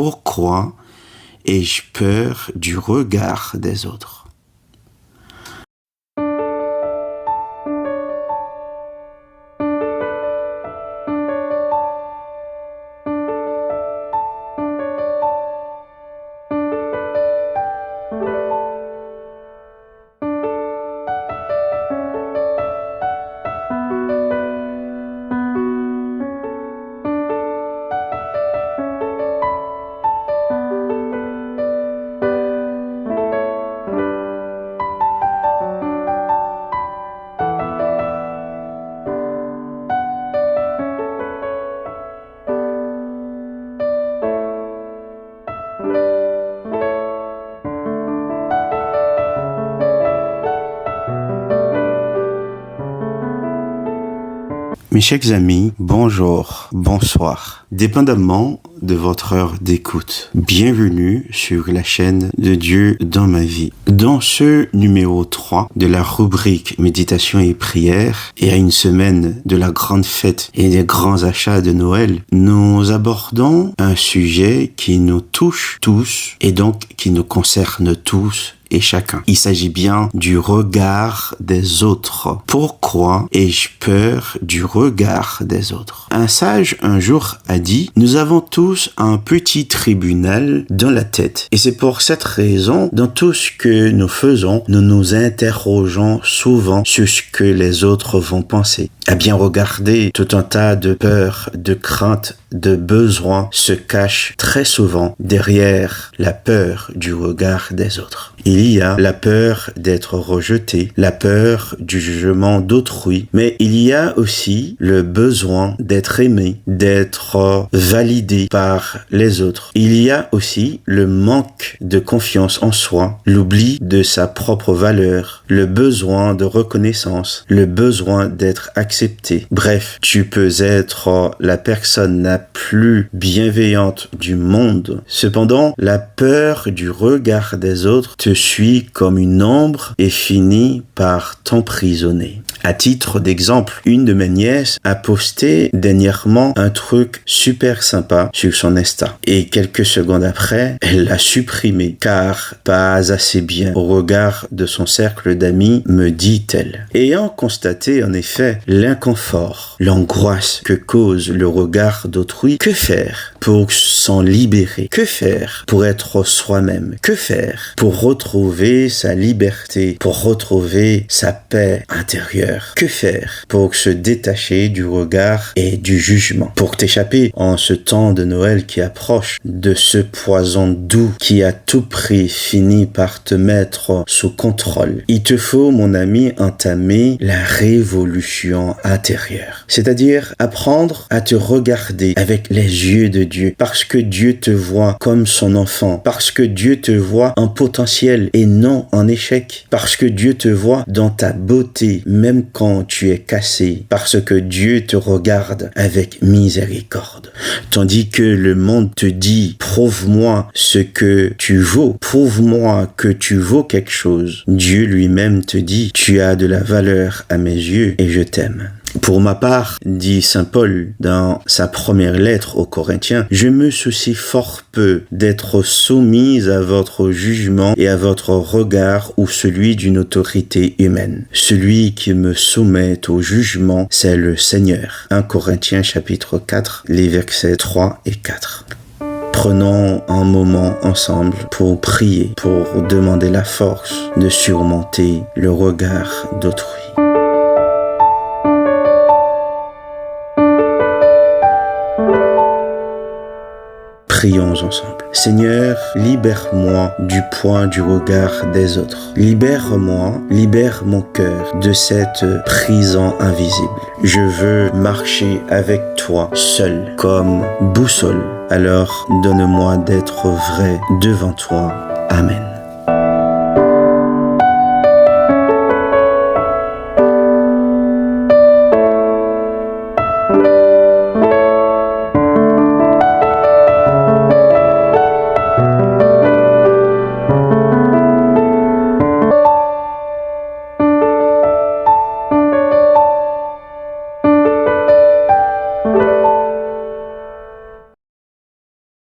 Pourquoi ai-je peur du regard des autres? Mes chers amis, bonjour, bonsoir. Dépendamment de votre heure d'écoute, bienvenue sur la chaîne de Dieu dans ma vie. Dans ce numéro 3 de la rubrique Méditation et prière, et à une semaine de la grande fête et des grands achats de Noël, nous abordons un sujet qui nous touche tous et donc qui nous concerne tous et chacun. Il s'agit bien du regard des autres. Pourquoi ai-je peur du regard des autres? Un sage un jour a dit: nous avons tous un petit tribunal dans la tête. Et c'est pour cette raison, dans tout ce que nous faisons, nous nous interrogeons souvent sur ce que les autres vont penser. À bien regarder, tout un tas de peurs, de craintes, de besoins se cachent très souvent derrière la peur du regard des autres. Il y a la peur d'être rejeté, la peur du jugement d'autrui, mais il y a aussi le besoin d'être aimé, d'être validé par les autres. Il y a aussi le manque de confiance en soi, l'oubli de sa propre valeur, le besoin de reconnaissance, le besoin d'être accepté. Bref, tu peux être la personne la plus bienveillante du monde. Cependant, la peur du regard des autres te suit comme une ombre et finit par t'emprisonner. À titre d'exemple, une de mes nièces a posté dernièrement un truc super sympa sur son Insta. Et quelques secondes après, elle l'a supprimé car pas assez bien au regard de son cercle d'amis, me dit-elle. Ayant constaté en effet l'inconfort, l'angoisse que cause le regard d'autrui, que faire pour s'en libérer? Que faire pour être soi-même? Que faire pour retrouver sa liberté, pour retrouver sa paix intérieure? Que faire pour se détacher du regard et du jugement? Pour t'échapper en ce temps de Noël qui approche, de ce poison doux qui à tout prix finit par te mettre sous contrôle, il te faut, mon ami, entamer la révolution intérieure. C'est-à-dire apprendre à te regarder avec les yeux de Dieu, parce que Dieu te voit comme son enfant, parce que Dieu te voit en potentiel et non en échec, parce que Dieu te voit dans ta beauté, même quand tu es cassé, parce que Dieu te regarde avec miséricorde. Tandis que le monde te dit: prouve-moi ce que tu vaux, prouve-moi que tu vaux quelque chose. Dieu lui-même te dit: tu as de la valeur à mes yeux et je t'aime. Pour ma part, dit saint Paul dans sa première lettre aux Corinthiens, je me soucie fort peu d'être soumise à votre jugement et à votre regard ou celui d'une autorité humaine. Celui qui me soumet au jugement, c'est le Seigneur. 1 Corinthiens chapitre 4, les versets 3 et 4. Prenons un moment ensemble pour prier, pour demander la force de surmonter le regard d'autrui. Prions ensemble. Seigneur, libère-moi du poids du regard des autres. Libère-moi, libère mon cœur de cette prison invisible. Je veux marcher avec toi seul, comme boussole. Alors, donne-moi d'être vrai devant toi. Amen.